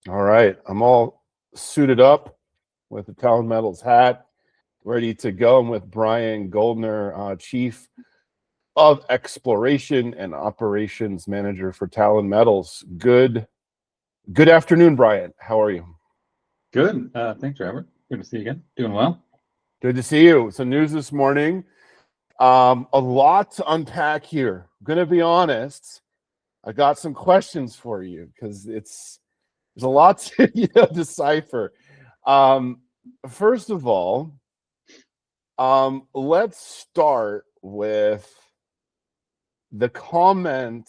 All right, I'm all suited up with the Talon Metals hat, ready to go. I'm with Brian Goldner, Chief of Exploration and Operations Manager for Talon Metals. Good afternoon, Brian. How are you? Good. Thanks, Robert. Good to see you again. Doing well. Good to see you. Some news this morning. A lot to unpack here. I'm going to be honest. I got some questions for you because there's a lot to decipher. First of all, let's start with the comment.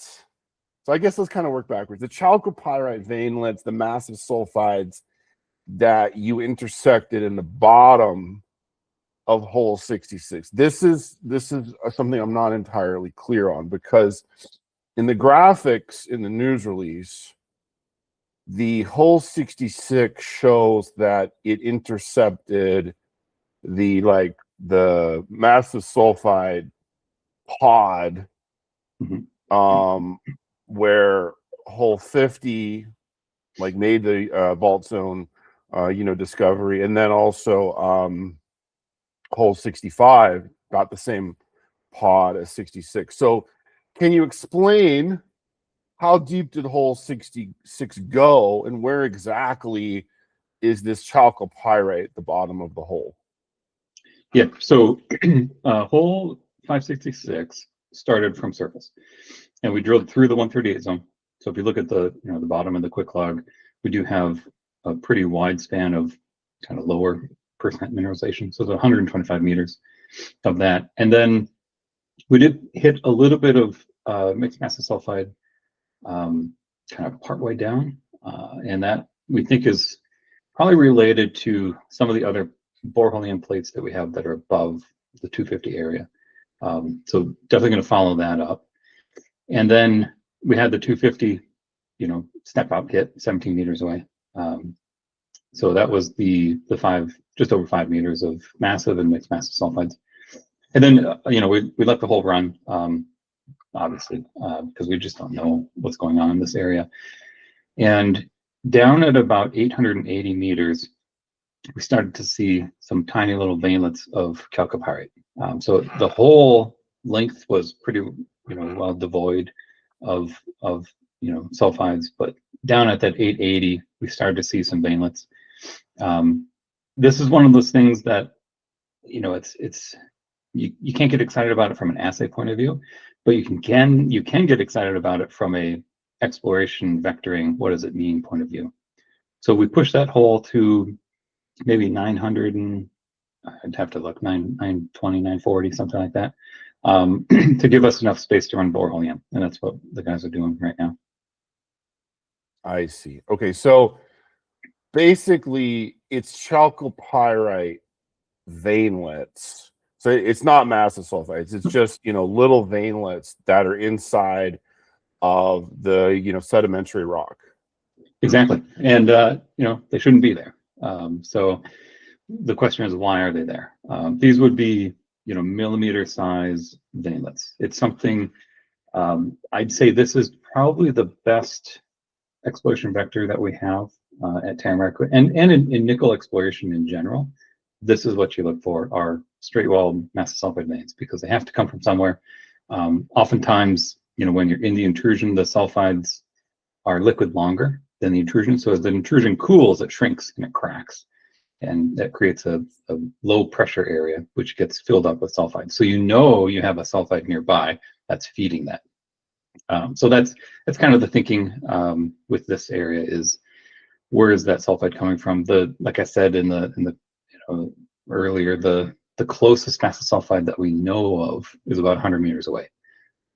So I guess let's kind of work backwards. The chalcopyrite veinlets, the massive sulfides that you intersected in the bottom of hole 66. This is something I'm not entirely clear on, because in the graphics in the news release, the hole 66 shows that it intercepted the massive sulfide pod, where hole 50 made the vault zone discovery, and then also hole 65 got the same pod as 66. So can you explain how deep did hole 66 go, and where exactly is this chalcopyrite at the bottom of the hole? Yeah, so hole 566 started from surface, and we drilled through the 138 zone. So if you look at the the bottom of the quick log, we do have a pretty wide span of kind of lower percent mineralization. So it's 125 meters of that, and then we did hit a little bit of mixed massive sulfide kind of partway down, and that we think is probably related to some of the other boreholean plates that we have that are above the 250 area. So definitely going to follow that up. And then we had the 250, step out hit 17 meters away. So that was the just over 5 meters of massive and mixed massive sulfides. And then, we let the hole run, obviously, because we just don't know what's going on in this area. And down at about 880 meters, we started to see some tiny little veinlets of chalcopyrite. So the whole length was pretty, well devoid of sulfides, but down at that 880, we started to see some veinlets. This is one of those things that, it's you can't get excited about it from an assay point of view, but you can get excited about it from a exploration vectoring, what does it mean point of view. So we pushed that hole to maybe 900 and I'd have to look, 920, 940, something like that, to give us enough space to run borehole in, and that's what the guys are doing right now. I see. Okay, so basically it's chalcopyrite veinlets. So it's not massive sulfides. It's just little veinlets that are inside of the sedimentary rock. Exactly, and they shouldn't be there. So the question is, why are they there? These would be millimeter size veinlets. It's something I'd say this is probably the best exploration vector that we have at Tamarack, and in nickel exploration in general. This is what you look for, are straight walled massive sulfide veins, because they have to come from somewhere. Oftentimes, when you're in the intrusion, the sulfides are liquid longer than the intrusion. So as the intrusion cools, it shrinks and it cracks, and that creates a low pressure area which gets filled up with sulfide. So you have a sulfide nearby that's feeding that. So that's kind of the thinking with this area, is where is that sulfide coming from? Like I said in the earlier, the closest massive sulfide that we know of is about 100 meters away.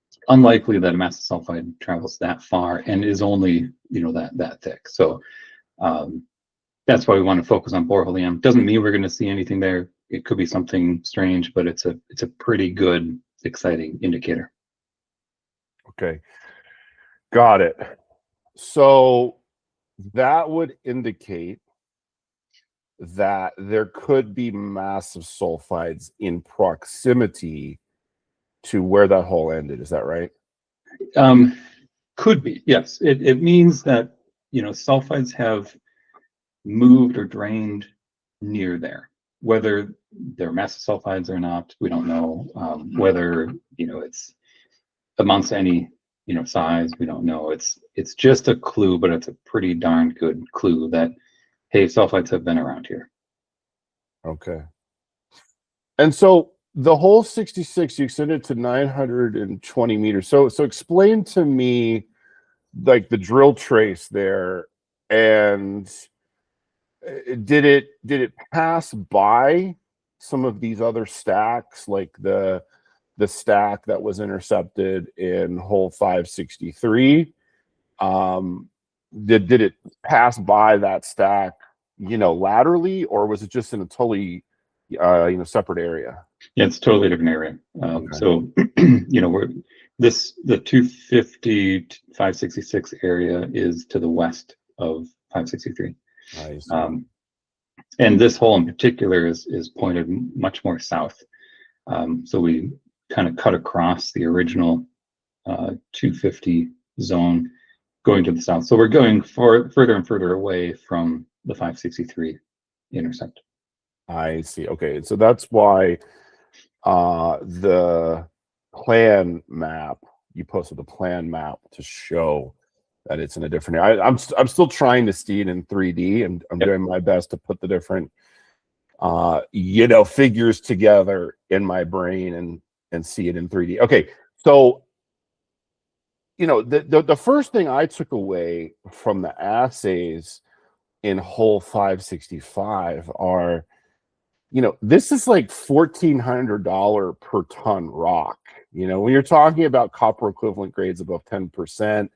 It's unlikely that a massive sulfide travels that far and is only that thick. So that's why we want to focus on borehole EM. Doesn't mean we're going to see anything there. It could be something strange, but it's a pretty good, exciting indicator. Okay, got it. So that would indicate that there could be massive sulfides in proximity to where that hole ended. Is that right? Could be, yes. It means that sulfides have moved or drained near there. Whether they're massive sulfides or not, we don't know. Whether it's amounts to any size, we don't know. It's just a clue, but it's a pretty darn good clue that, hey, sulfides have been around here. Okay. And so the hole 66, you extended to 920 meters. So explain to me like the drill trace there, and did it pass by some of these other stacks, like the stack that was intercepted in hole 563? Did it pass by that stack, laterally, or was it just in a totally separate area? Yeah, it's a totally different area. Okay. So the 250 566 area is to the west of 563. Nice. And this hole in particular is pointed much more south. So we kind of cut across the original 250 zone going to the south. So we're going further and further away from the 563 intercept. I see. Okay, so that's why the plan map, you posted the plan map to show that it's in a different area. I'm still trying to see it in 3D, and I'm doing my best to put the different figures together in my brain and see it in 3D. Okay, so the first thing I took away from the assays in hole 565 are, this is like $1,400 per ton rock. When you're talking about copper equivalent grades above 10%,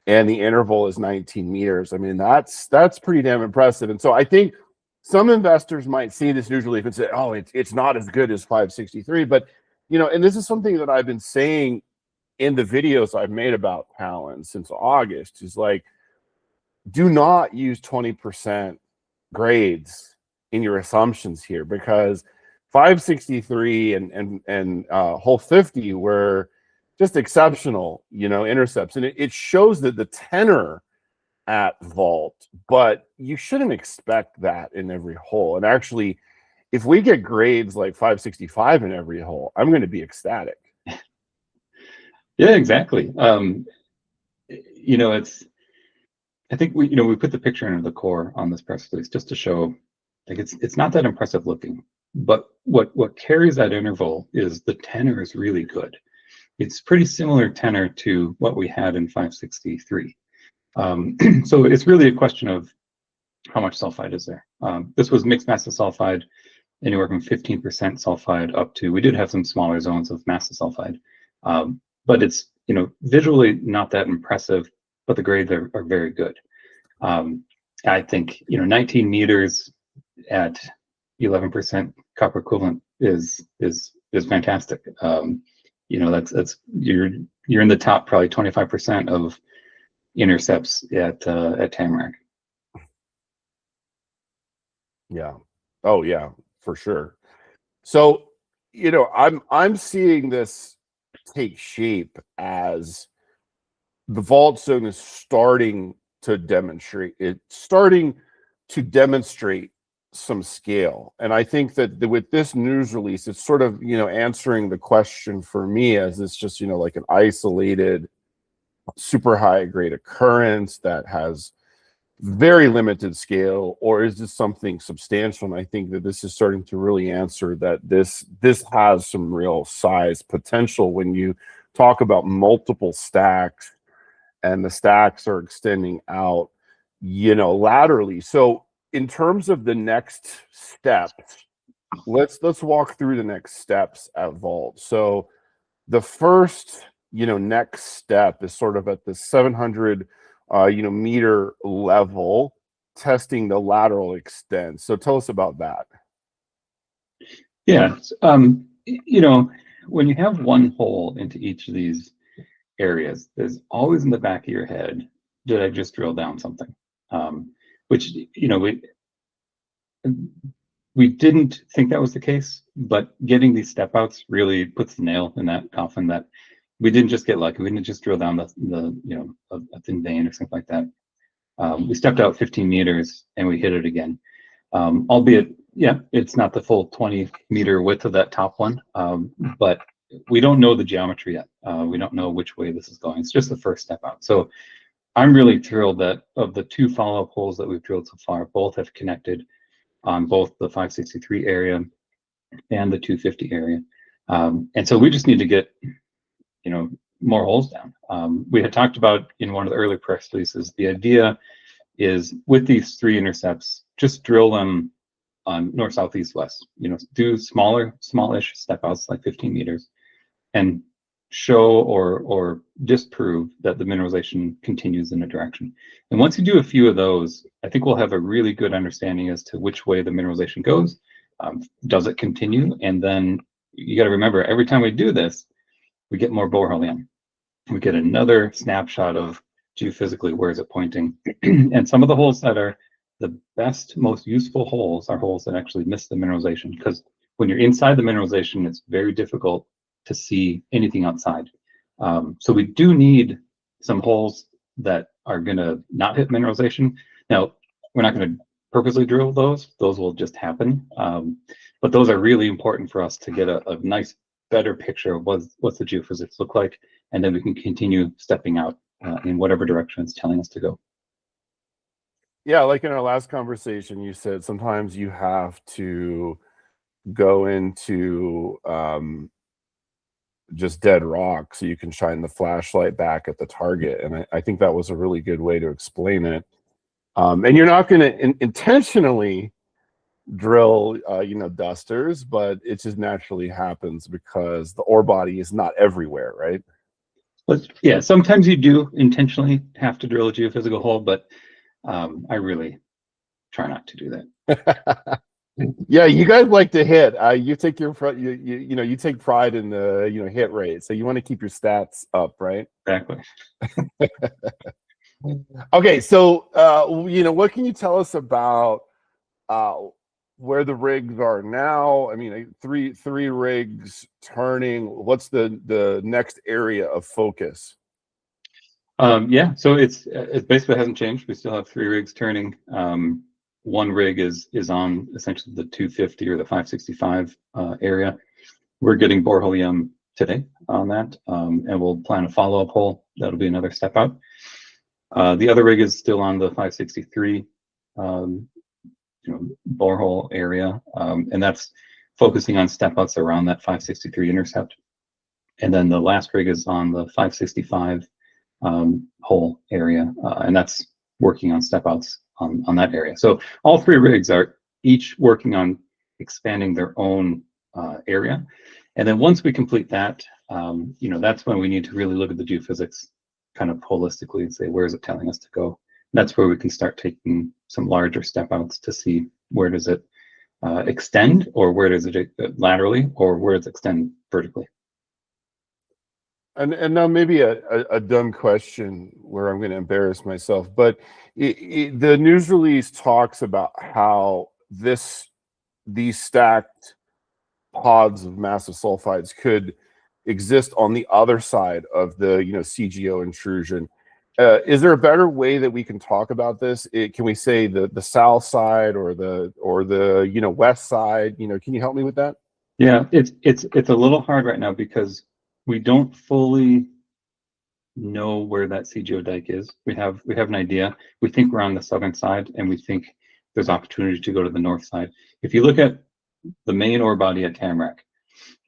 and the interval is 19 meters, I mean, that's pretty damn impressive. And so I think some investors might see this neutral leaf and say, oh, it's not as good as 563. But, and this is something that I've been saying in the videos I've made about Talon since August, is like, do not use 20% grades in your assumptions here, because 563 and hole 50 were just exceptional, intercepts. And it shows that the tenor at vault, but you shouldn't expect that in every hole. And actually, if we get grades like 565 in every hole, I'm going to be ecstatic. Yeah, exactly. I think we put the picture into the core on this press release just to show, like, it's not that impressive looking, but what carries that interval is the tenor is really good. It's pretty similar tenor to what we had in 563. So it's really a question of how much sulfide is there. This was mixed massive sulfide, anywhere from 15% sulfide up to, we did have some smaller zones of massive sulfide, but it's visually not that impressive, but the grades are very good. I think 19 meters at 11% copper equivalent is fantastic. That's you're in the top probably 25% of intercepts at Tamarack. Yeah. Oh yeah, for sure. So I'm seeing this take shape as the vault zone is starting to demonstrate some scale. And I think that with this news release, it's sort of answering the question for me, as it's just like an isolated super high grade occurrence that has very limited scale, or is this something substantial? And I think that this is starting to really answer that this has some real size potential when you talk about multiple stacks, and the stacks are extending out laterally. So in terms of the next steps, let's walk through the next steps at vault. So the first next step is sort of at the 700 meter level, testing the lateral extent. So tell us about that. Yeah, when you have one hole into each of these areas, there's always in the back of your head, did I just drill down something? Which we didn't think that was the case, but getting these step outs really puts the nail in that coffin, that we didn't just get lucky. We didn't just drill down a thin vein or something like that. We stepped out 15 meters and we hit it again. Albeit, yeah, it's not the full 20-meter width of that top one, but we don't know the geometry yet. We don't know which way this is going. It's just the first step out. So I'm really thrilled that of the 2 follow-up holes that we've drilled so far, both have connected on both the 563 area and the 250 area. And so we just need to get, more holes down. We had talked about in one of the early press releases, the idea is with these 3 intercepts, just drill them on north, south, east, west, do smallish step outs like 15 meters and show or disprove that the mineralization continues in a direction. And once you do a few of those, I think we'll have a really good understanding as to which way the mineralization goes. Does it continue? And then you got to remember, every time we do this, we get more borehole in. We get another snapshot of geophysically where is it pointing. And some of the holes that are the best, most useful holes are holes that actually miss the mineralization, because when you're inside the mineralization, it's very difficult to see anything outside. So we do need some holes that are going to not hit mineralization. Now, we're not going to purposely drill those. Those will just happen. But those are really important for us to get a nice, better picture of what's the geophysics look like, and then we can continue stepping out in whatever direction it's telling us to go. Yeah, like in our last conversation, you said sometimes you have to go into just dead rock so you can shine the flashlight back at the target. And I think that was a really good way to explain it. And you're not going to intentionally drill, dusters, but it just naturally happens because the ore body is not everywhere, right? But yeah, sometimes you do intentionally have to drill a geophysical hole, but I really try not to do that. Yeah, you guys like to hit. You take you take pride in the hit rate, so you want to keep your stats up, right? Exactly. Okay, so what can you tell us about where the rigs are now? I mean, three rigs turning. What's the next area of focus? Yeah, so it basically hasn't changed. We still have 3 rigs turning. One rig is on essentially the 250 or the 565 area. We're getting borehole today on that, and we'll plan a follow-up hole. That'll be another step out. The other rig is still on the 563 borehole area, and that's focusing on step outs around that 563 intercept. And then the last rig is on the 565 hole area, and that's working on step outs on that area. So all 3 rigs are each working on expanding their own area. And then once we complete that, that's when we need to really look at the geophysics kind of holistically and say, where is it telling us to go? That's where we can start taking some larger step outs to see where does it extend, or where does it laterally, or where does it extend vertically. And now maybe a dumb question where I'm going to embarrass myself, but the news release talks about how these stacked pods of massive sulfides could exist on the other side of the CGO intrusion. Is there a better way that we can talk about this? Can we say the south side or the west side? Can you help me with that? Yeah, it's a little hard right now because we don't fully know where that CGO dike is. We have an idea. We think we're on the southern side, and we think there's opportunity to go to the north side. If you look at the main ore body at Tamarack,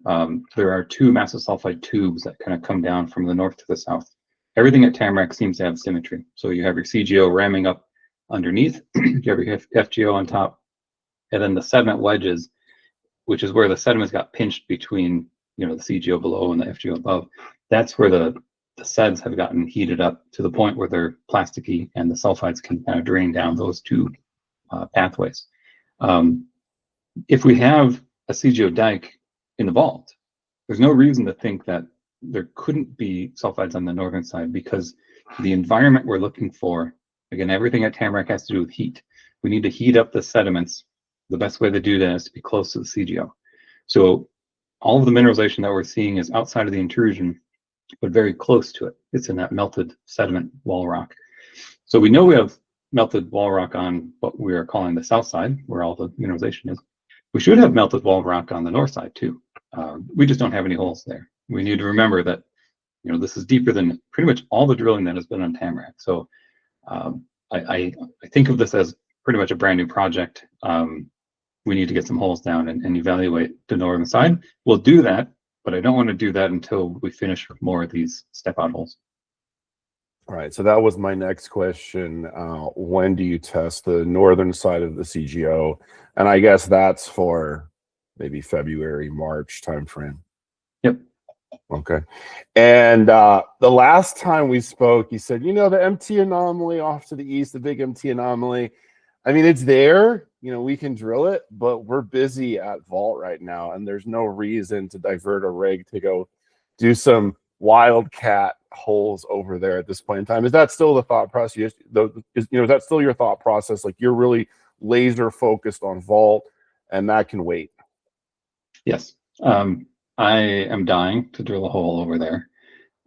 there are 2 massive sulfide tubes that kind of come down from the north to the south. Everything at Tamarack seems to have symmetry. So you have your CGO ramming up underneath, you have your FGO on top, and then the sediment wedges, which is where the sediments got pinched between the CGO below and the FGO above. That's where the seds have gotten heated up to the point where they're plasticky, and the sulfides can kind of drain down those 2 pathways. If we have a CGO dike in the vault, there's no reason to think that there couldn't be sulfides on the northern side, because the environment we're looking for, again, everything at Tamarack has to do with heat. We need to heat up the sediments. The best way to do that is to be close to the CGO. So all of the mineralization that we're seeing is outside of the intrusion, but very close to it. It's in that melted sediment wall rock. So we know we have melted wall rock on what we are calling the south side, where all the mineralization is. We should have melted wall rock on the north side too. We just don't have any holes there. We need to remember that, you know, this is deeper than pretty much all the drilling that has been on Tamarack. So I think of this as pretty much a brand new project. We need to get some holes down and evaluate the northern side. We'll do that, but I don't want to do that until we finish more of these step out holes. All right, so that was my next question. When do you test the northern side of the CGO? And I guess that's for maybe February, March timeframe. Yep. Okay. And the last time we spoke, you said, you know, the MT anomaly off to the east, the big MT anomaly, I mean, it's there, you know, we can drill it, but we're busy at Vault right now, and there's no reason to divert a rig to go do some wildcat holes over there at this point in time. Is that still the thought process? Is that still your thought process? Like, you're really laser focused on Vault, and that can wait? Yes. I am dying to drill a hole over there.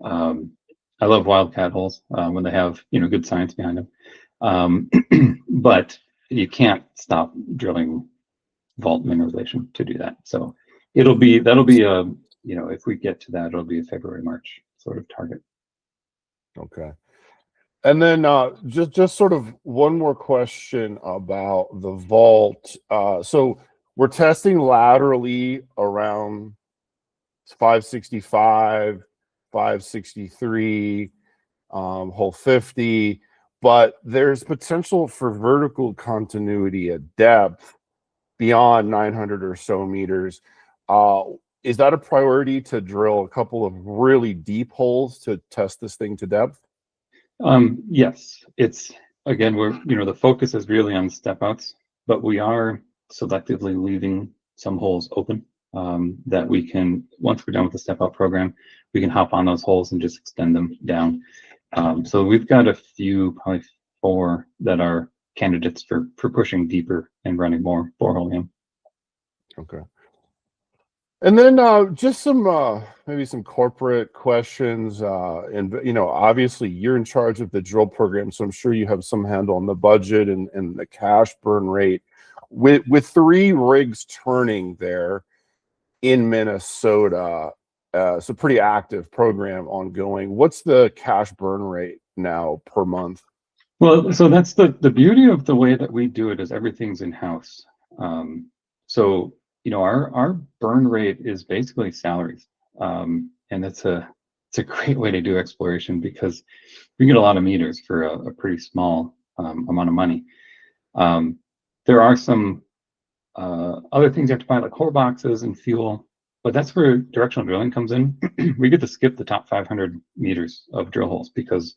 I love wildcat holes when they have, you know, good science behind them. But you can't stop drilling Vault mineralization to do that. So that'll be a, you know, if we get to that, it'll be a February, March sort of target. Okay. And then just sort of one more question about the Vault. So we're testing laterally around 565, 563, hole 50, but there's potential for vertical continuity at depth beyond 900 or so meters. Is that a priority to drill a couple of really deep holes to test this thing to depth? Yes, it's, again, the focus is really on step outs, but we are selectively leaving some holes open that we can, once we're done with the step out program, we can hop on those holes and just extend them down. So we've got a few, probably 4 that are candidates for pushing deeper and running more borehole in. Okay. And then just some maybe some corporate questions. And you know, obviously you're in charge of the drill program, so I'm sure you have some handle on the budget and the cash burn rate. With 3 rigs turning there in Minnesota, it's a pretty active program ongoing. What's the cash burn rate now per month? Well, so that's the beauty of the way that we do it, is everything's in-house. So, you know, our burn rate is basically salaries. And it's a great way to do exploration, because we get a lot of meters for a pretty small amount of money. There are some other things you have to buy, like core boxes and fuel, but that's where directional drilling comes in. We get to skip the top 500 meters of drill holes because,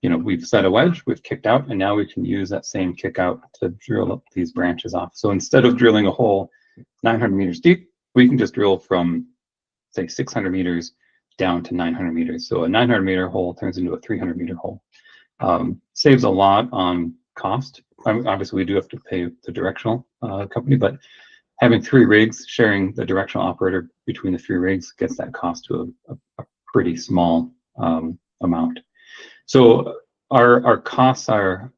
you know, we've set a wedge, we've kicked out, and now we can use that same kick out to drill up these branches off. So instead of drilling a hole 900 meters deep, we can just drill from, say, 600 meters down to 900 meters. So a 900 meter hole turns into a 300 meter hole. Saves a lot on cost. Obviously, we do have to pay the directional company, but having 3 rigs, sharing the directional operator between the 3 rigs, gets that cost to a pretty small amount. So our costs are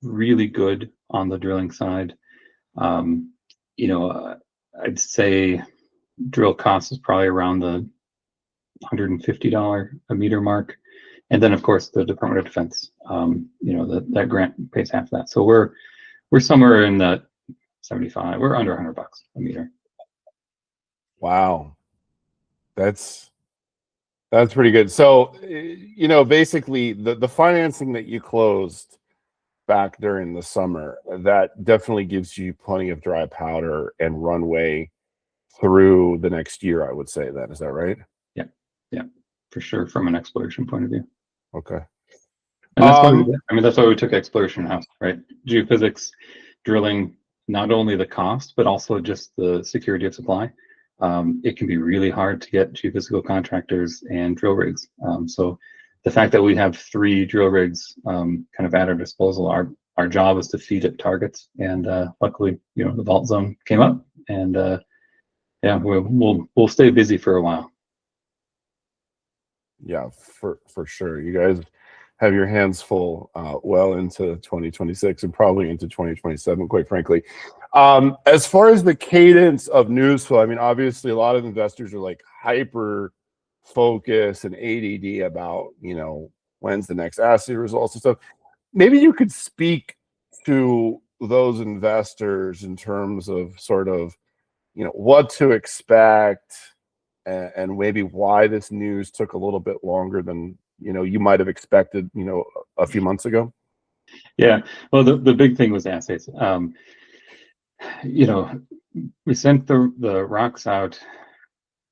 really good on the drilling side. You know, I'd say drill cost is probably around the $150 a meter mark. And then, of course, the Department of Defense, you know, that grant pays half of that. So we're somewhere in that 75. We're under $100 a meter. Wow, that's pretty good. So, you know, basically the financing that you closed back during the summer, that definitely gives you plenty of dry powder and runway through the next year, I would say. Then, is that right? Yeah, for sure, from an exploration point of view. Okay. And that's why that's why we took exploration house, right? Geophysics, drilling, not only the cost, but also just the security of supply. It can be really hard to get geophysical contractors and drill rigs. So the fact that we have 3 drill rigs kind of at our disposal, our job is to feed it targets. And luckily, you know, the Vault Zone came up, and yeah, we'll stay busy for a while. Yeah, for sure. You guys have your hands full well into 2026 and probably into 2027, quite frankly. As far as the cadence of news flow, I mean, obviously a lot of investors are like hyper focused and ADD about, you know, when's the next assay results and stuff. Maybe you could speak to those investors in terms of sort of, you know, what to expect and maybe why this news took a little bit longer than, you know, you might have expected, you know, a few months ago. Yeah, well, the big thing was assays. You know, we sent the rocks out.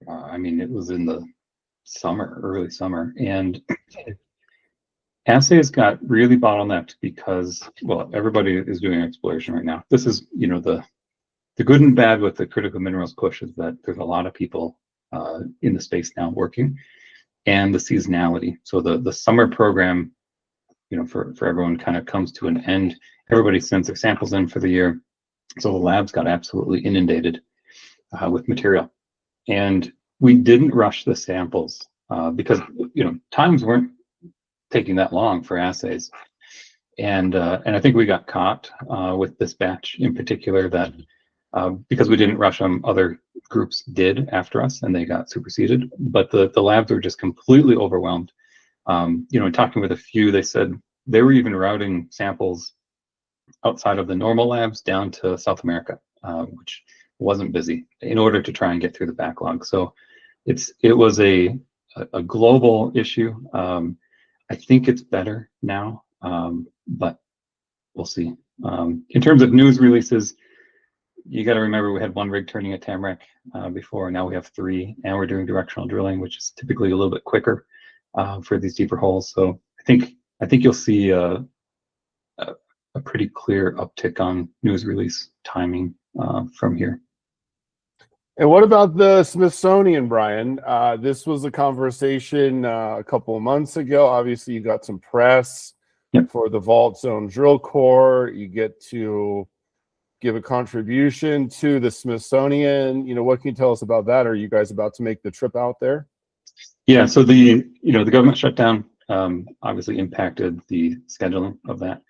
I mean, it was in the summer, early summer, and assays got really bottlenecked because, well, everybody is doing exploration right now. This is, you know, the good and bad with the critical minerals push is that there's a lot of people in the space now working, and the seasonality. So the summer program, you know, for everyone kind of comes to an end. Everybody sends their samples in for the year. So the labs got absolutely inundated with material. And we didn't rush the samples because, you know, times weren't taking that long for assays. And I think we got caught with this batch in particular that because we didn't rush them, other groups did after us and they got superseded. But the labs were just completely overwhelmed. You know, talking with a few, they said they were even routing samples outside of the normal labs down to South America, which wasn't busy, in order to try and get through the backlog. So it was a global issue. I think it's better now, but we'll see. In terms of news releases, you got to remember we had one rig turning at Tamarack before. Now we have 3, and we're doing directional drilling, which is typically a little bit quicker for these deeper holes. So I think you'll see a pretty clear uptick on news release timing from here. And what about the Smithsonian, Brian? This was a conversation a couple of months ago. Obviously, you got some press for the Vault Zone drill core. You get to give a contribution to the Smithsonian. You know, what can you tell us about that? Are you guys about to make the trip out there? Yeah, so the government shutdown obviously impacted the scheduling of that,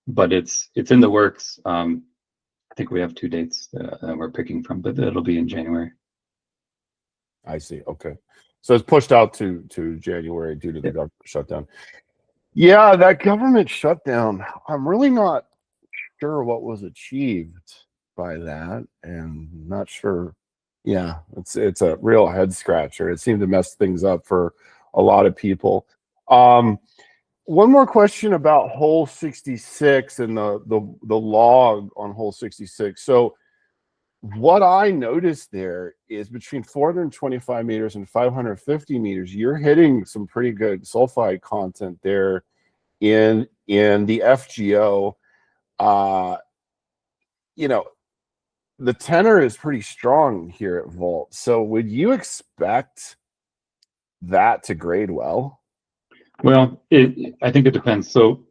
but it's in the works. I think we have 2 dates that we're picking from, but it'll be in January. I see. Okay, so it's pushed out to January due to the government shutdown. Yeah, that government shutdown. I'm really not sure what was achieved by that, and not sure. Yeah, it's a real head scratcher. It seemed to mess things up for a lot of people. One more question about hole 66 and the log on hole 66. So what I noticed there is between 425 meters and 550 meters, you're hitting some pretty good sulfide content there in the FGO. You know, the tenor is pretty strong here at Vault. So would you expect that to grade well? Well, I think it depends. So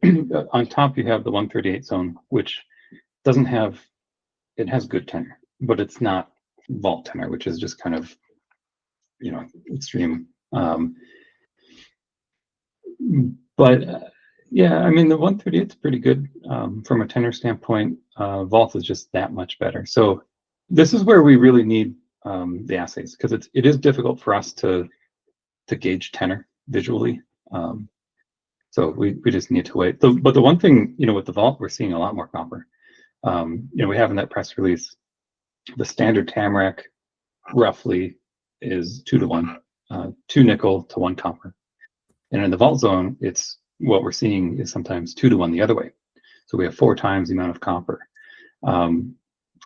on top you have the 138 zone, which doesn't have, it has good tenor, but it's not Vault tenor, which is just kind of, you know, extreme. But yeah, I mean, the 138 is pretty good from a tenor standpoint. Vault is just that much better. So this is where we really need the assays, because it is difficult for us to gauge tenor visually. So we just need to wait. But the one thing, you know, with the Vault, we're seeing a lot more copper. You know, we have in that press release, the standard Tamarack roughly is 2 to 1, 2 nickel to 1 copper. And in the Vault zone, it's what we're seeing is sometimes 2 to 1 the other way. So we have 4 times the amount of copper. And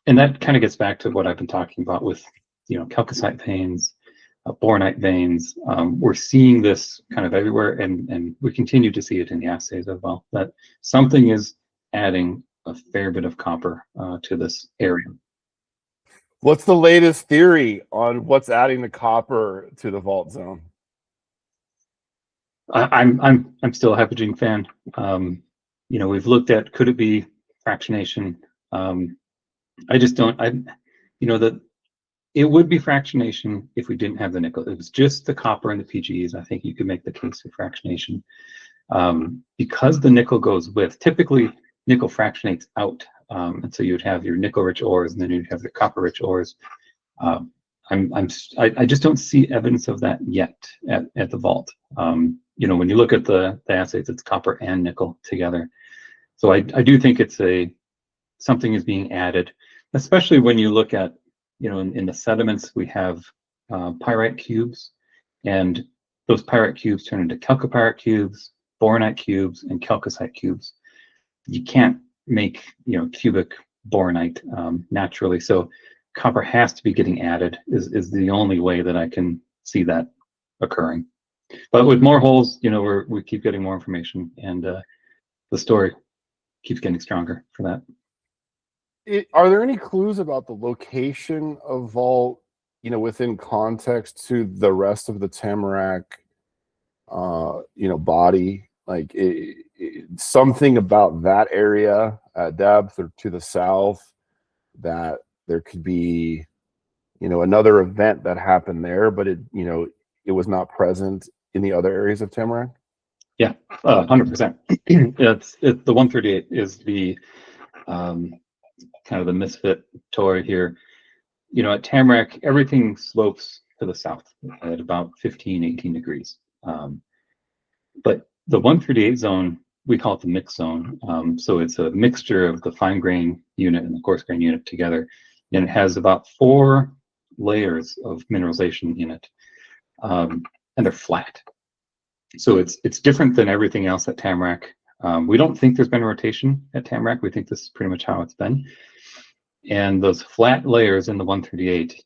that kind of gets back to what I've been talking about with, you know, chalcopyrite veins, boronite veins. We're seeing this kind of everywhere, and we continue to see it in the assays as well, that something is adding a fair bit of copper to this area. What's the latest theory on what's adding the copper to the Vault zone? I'm still a Hypogene fan. You know, we've looked at, could it be fractionation? I just don't. You know, that it would be fractionation if we didn't have the nickel. It was just the copper and the PGEs. I think you could make the case for fractionation. Because the nickel goes with, typically nickel fractionates out. And so you'd have your nickel-rich ores, and then you'd have your copper-rich ores. I just don't see evidence of that yet at the vault. You know, when you look at the assays, it's copper and nickel together. So I do think it's something is being added, especially when you look at, you know, in the sediments we have pyrite cubes, and those pyrite cubes turn into chalcopyrite cubes, boronite cubes, and chalcocite cubes. You can't make, you know, cubic boronite naturally, so copper has to be getting added is the only way that I can see that occurring. But with more holes, you know, we keep getting more information, and the story keeps getting stronger for that. Are there any clues about the location of vault, you know, within context to the rest of the Tamarack, you know, body? Like something about that area at depth or to the south, that there could be, you know, another event that happened there, but it, you know, it was not present in the other areas of Tamarack? Yeah, 100%. The 138 is the kind of the misfit toy here. You know, at Tamarack, everything slopes to the south at about 15, 18 degrees. But the 138 zone, we call it the mix zone. So it's a mixture of the fine grain unit and the coarse grain unit together. And it has about 4 layers of mineralization in it. And they're flat. So it's different than everything else at Tamarack. We don't think there's been rotation at Tamarack. We think this is pretty much how it's been. And those flat layers in the 138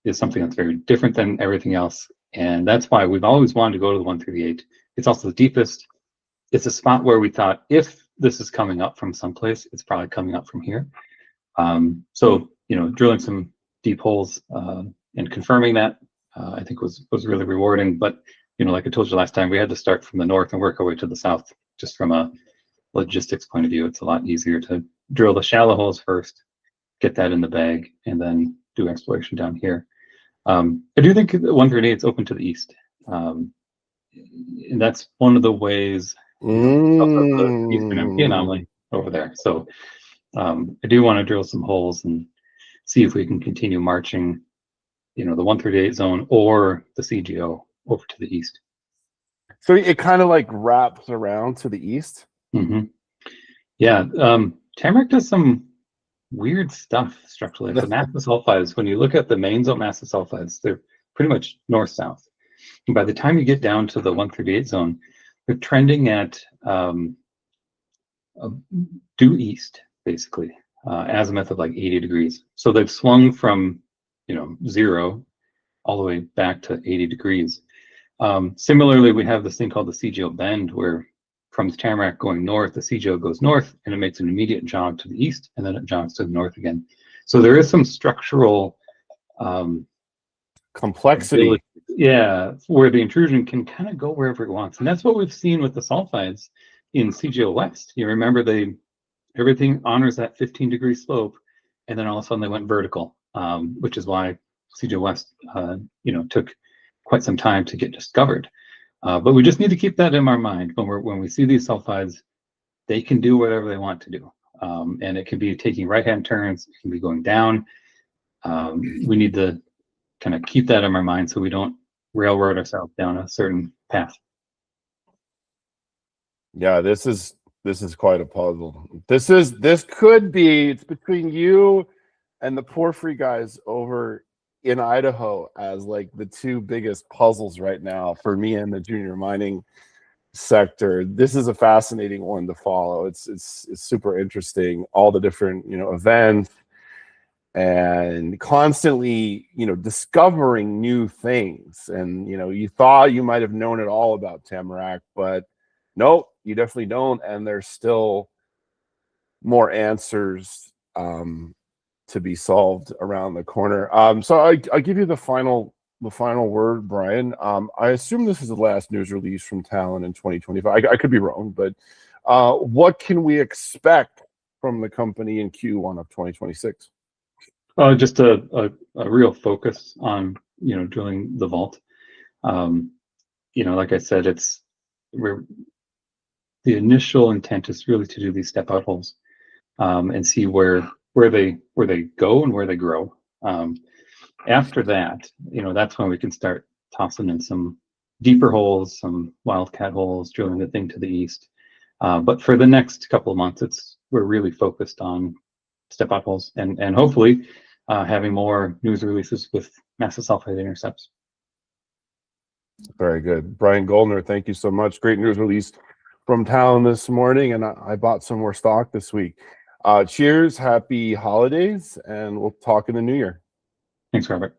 is something that's very different than everything else. And that's why we've always wanted to go to the 138. It's also the deepest. It's a spot where we thought, if this is coming up from someplace, it's probably coming up from here. So, you know, drilling some deep holes and confirming that, I think was really rewarding. But, you know, like I told you last time, we had to start from the north and work our way to the south. Just from a logistics point of view, it's a lot easier to drill the shallow holes first, get that in the bag, and then do exploration down here. I do think the 138 is open to the east. And that's one of the ways of the eastern MP anomaly over there. So I do want to drill some holes and see if we can continue marching, you know, the 138 zone or the CGO over to the east. So it kind of like wraps around to the east. Mm-hmm. Yeah, Tamarack does some weird stuff structurally. The massive sulfides, when you look at the main zone massive sulfides, they're pretty much north-south. And by the time you get down to the 138 zone, they're trending at due east, basically, azimuth of like 80 degrees. So they've swung from, you know, 0 all the way back to 80 degrees. Similarly, we have this thing called the CGO bend, where from Tamarack going north, the CGO goes north and it makes an immediate jog to the east, and then it jogs to the north again. So there is some structural complexity. ability, yeah, where the intrusion can kind of go wherever it wants. And that's what we've seen with the sulfides in CGO West. You remember everything honors that 15-degree slope, and then all of a sudden they went vertical, which is why CGO West, you know, took quite some time to get discovered. But we just need to keep that in our mind when we see these sulfides. They can do whatever they want to do, and it can be taking right-hand turns. It can be going down. We need to kind of keep that in our mind so we don't railroad ourselves down a certain path. Yeah, this is quite a puzzle. This could be, it's between you and the Porphyry guys over in Idaho as like the 2 biggest puzzles right now for me in the junior mining sector. This is a fascinating one to follow. It's super interesting, all the different, you know, events, and constantly, you know, discovering new things. And, you know, you thought you might have known it all about Tamarack, but nope, you definitely don't. And there's still more answers to be solved around the corner. So I give you the final word, Brian. I assume this is the last news release from Talon in 2025. I could be wrong, but what can we expect from the company in Q1 of 2026? Just a real focus on, you know, drilling the vault. You know, like I said, the initial intent is really to do these step out holes and see where they go and where they grow. After that, that's when we can start tossing in some deeper holes, some wildcat holes, drilling the thing to the east. But for the next couple of months, we're really focused on step out holes and hopefully having more news releases with massive sulfide intercepts. Very good. Brian Goldner, thank you so much. Great news release from Talon this morning, and I bought some more stock this week. Cheers, happy holidays, and we'll talk in the new year. Thanks, Robert.